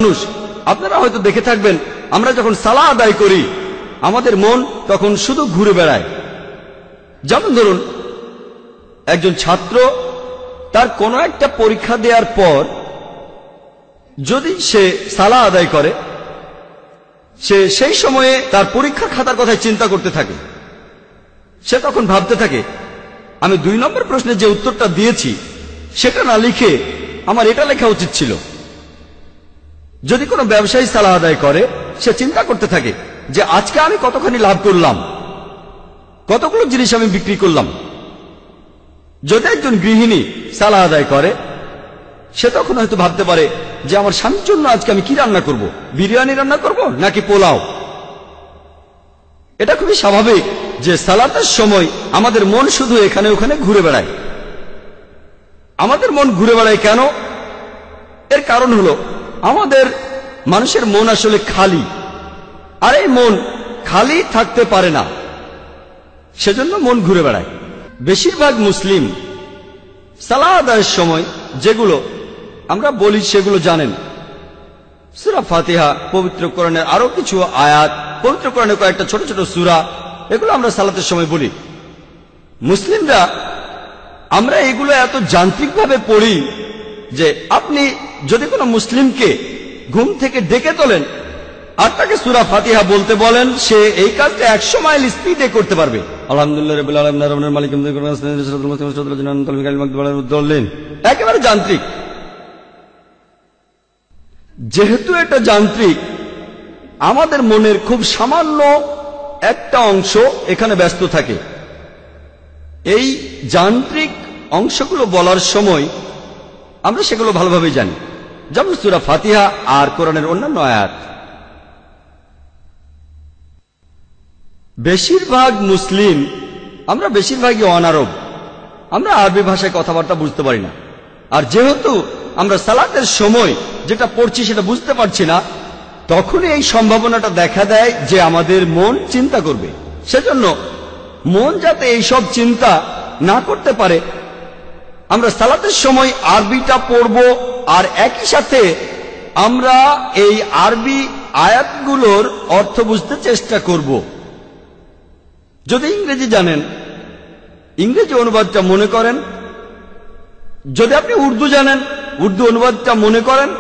মানুষ আপনারা হয়তো দেখে থাকবেন, আমরা যখন সালাহ আদায় করি আমাদের মন তখন শুধু ঘুরে বেড়ায়। যেমন ধরুন, একজন ছাত্র তার কোনো একটা পরীক্ষা দেওয়ার পর যদি সে সালাহ আদায় করে, সে সেই সময়ে তার পরীক্ষার খাতার কথায় চিন্তা করতে থাকে। সে তখন ভাবতে থাকে, আমি 2 নম্বর প্রশ্নে যে উত্তরটা দিয়েছি সেটা না লিখে আমার এটা লেখা উচিত ছিল। যদি কোনো ব্যবসায়ী সালাহ আদায় করে, সে চিন্তা করতে থাকে যে আজকে আমি কতখানি লাভ করলাম, কতগুলো জিনিস আমি বিক্রি করলাম। যদি একজন গৃহিণী সালাহ আদায় করে, সে তখন হয়তো ভাবতে পারে যে আমার স্বামীর জন্য আজকে আমি কি রান্না করব, বিরিয়ানি রান্না করব নাকি পোলাও। এটা খুবই স্বাভাবিক যে সালাতের সময় আমাদের মন শুধু এখানে ওখানে ঘুরে বেড়ায়। আমাদের মন ঘুরে বেড়ায় কেন? এর কারণ হলো আমাদের মানুষের মন আসলে খালি, আর এই মন খালি থাকতে পারে না, সেজন্য মন ঘুরে বেড়ায়। বেশিরভাগ মুসলিম সালাহ আদায়ের সময় যেগুলো আমরা বলি সেগুলো জানেন। সূরা ফাতিহা, পবিত্র কোরআনের আরো কিছু আয়াত, পবিত্র কোরআনের কয়েকটা ছোট ছোট সূরা, এগুলো আমরা সালাতের সময় বলি। মুসলিমরা আমরা এগুলো এত যান্ত্রিকভাবে পড়ি যে আপনি যদি কোনো মুসলিমকে ঘুম থেকে ডেকে তোলেন আর তাকে সূরা ফাতিহা বলতে বলেন, সে এই কাজটা 100 মাইল স্পিডে করতে পারবে। আলহামদুলিল্লাহ রাব্বিল আলামিন আর-রাহমানির মালিক ইয়াউমিদ্দিন, একেবারে যান্ত্রিক। যেহেতু এটা যান্ত্রিক, আমাদের মনের খুব সামান্য একটা অংশ এখানে ব্যস্ত থাকে। এই যান্ত্রিক অংশগুলো বলার সময় আমরা সেগুলো ভালোভাবে জানি, যেমন সূরা ফাতিহা আর কোরআনের অন্যান্য আয়াত। বেশিরভাগ মুসলিম আমরা বেশিরভাগই অনারব, আমরা আরবি ভাষায় কথাবার্তা বুঝতে পারি না। আর যেহেতু আমরা সালাতের সময় যেটা পড়ছি সেটা বুঝতে পারছি না, তখনই এই সম্ভাবনাটা দেখা দেয় যে আমাদের মন চিন্তা করবে। সেজন্য মন যাতে এইসব চিন্তা না করতে পারে, আমরা সালাতের সময় আরবিটা পড়ব, আর একই সাথে আমরা এই আরবি আয়াতগুলোর অর্থ বুঝতে চেষ্টা করব। যদি ইংরেজি জানেন, ইংরেজি অনুবাদটা মনে করেন। যদি আপনি উর্দু জানেন, উর্দু অনুবাদটা মনে করেন।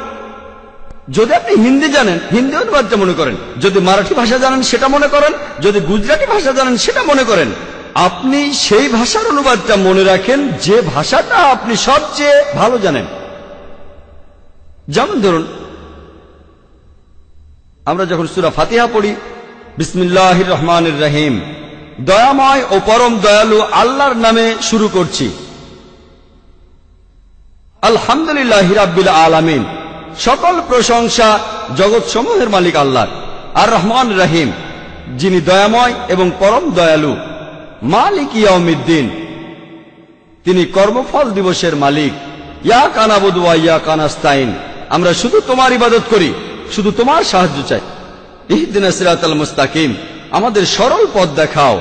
যদি আপনি হিন্দি জানেন, হিন্দি অনুবাদটা মনে করেন। যদি মারাঠি ভাষা জানেন সেটা মনে করেন। যদি গুজরাটি ভাষা জানেন সেটা মনে করেন। আপনি সেই ভাষার অনুবাদটা মনে রাখেন যে ভাষাটা আপনি সবচেয়ে ভালো জানেন। যেমন ধরুন, আমরা যখন সূরা ফাতিহা পড়ি, বিসমিল্লাহির রহমানির রহিম, দয়াময় ও পরম দয়ালু আল্লাহর নামে শুরু করছি। আলহামদুলিল্লাহি রাব্বিল আলামিন, সকল প্রশংসা জগৎসমূহের মালিক আল্লাহর। আর রহমান রহিম, যিনি দয়াময় এবং পরম দয়ালু। মালিক ইয়াউমিদ্দিন, তিনি কর্মফল দিবসের মালিক। ইয়াকা নাবুদু ওয়া ইয়াকা নাস্তাইন, আমরা শুধু তোমার ইবাদত করি, শুধু তোমার সাহায্য চাই। ইহদিনাস সিরাতাল মুস্তাকিম, আমাদের সরল পথ দেখাও।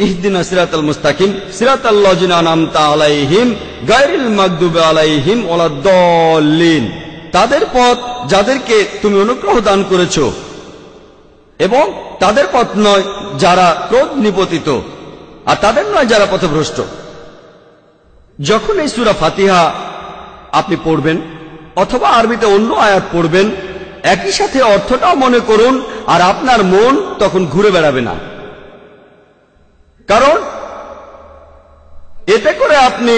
ইহদিনাস সিরাতাল মুস্তাকিম সিরাতাল লাযিনা আনআমতা আলাইহিম গায়রিল মাগদুবি আলাইহিম ওয়ালাদ-দাল্লিন, তাদের পথ যাদেরকে তুমি অনুগ্রহ দান করেছো, এবং তাদের পথ নয় যারা ক্রোধ নিপতিত, আর তাদের নয় যারা পথভ্রষ্ট। যখন এই সূরা ফাতিহা আপনি পড়বেন অথবা আরবিতে অন্য আয়াত পড়বেন, একই সাথে অর্থটাও মনে করুন, আর আপনার মন তখন ঘুরে বেড়াবে না। কারণ এতে করে আপনি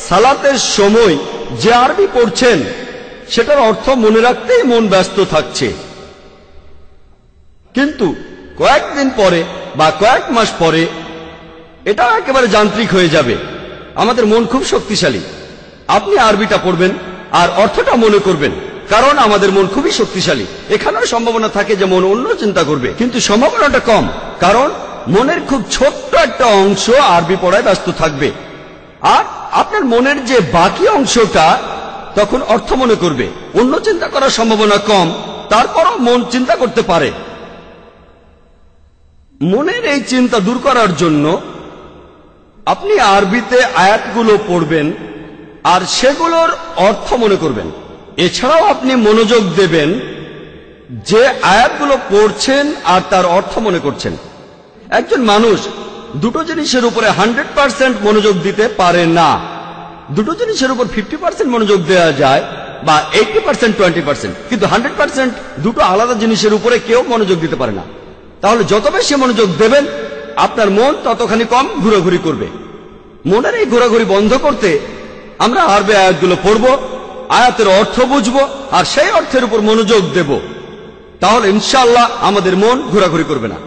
সালাতের সময় যে আরবি পড়ছেন সেটার অর্থ মনে রাখতেই মন ব্যস্ত থাকছে। কিন্তু কয়েকদিন পরে বা কয়েক মাস পরে এটা একেবারে যান্ত্রিক হয়ে যাবে। আমাদের মন খুব শক্তিশালী। আপনি আরবিটা পড়বেন আর অর্থটা মনে করবেন, কারণ আমাদের মন খুবই শক্তিশালী। এখানেও সম্ভাবনা থাকে যে মন অন্য চিন্তা করবে, কিন্তু সম্ভাবনাটা কম, কারণ মনের খুব ছোট্ট একটা অংশ আরবি পড়ায় ব্যস্ত থাকবে। আর আপনার মনের যে বাকি অংশটা তখন অর্থ মনে করবে। অন্য চিন্তা করার সম্ভাবনা কম, তারপরও মন চিন্তা করতে পারে। মনের এই চিন্তা দূর করার জন্য আপনি আরবিতে আয়াতগুলো পড়বেন আর সেগুলোর অর্থ মনে করবেন। এছাড়াও আপনি মনোযোগ দেবেন যে আয়াতগুলো পড়ছেন আর তার অর্থ মনে করছেন। একজন মানুষ দুটো জিনিসের উপরে 100% মনোযোগ দিতে পারে না। দুটো জিনিসের উপর 50% মনোযোগ দেওয়া যায় বা 80% 20%, কিন্তু 100% দুটো আলাদা জিনিসের উপরে কেউ মনোযোগ দিতে পারে না। তাহলে যত বেশি মনোযোগ দেবেন আপনার মন ততখানি কম ঘোরাঘুরি করবে। মনের এই ঘোরাঘুরি বন্ধ করতে আমরা আরবি আয়াতগুলো পড়ব, আয়াতের অর্থ বুঝব আর সেই অর্থের উপর মনোযোগ দেব। তাহলে ইনশাআল্লাহ আমাদের মন ঘোরাঘুরি করবে না।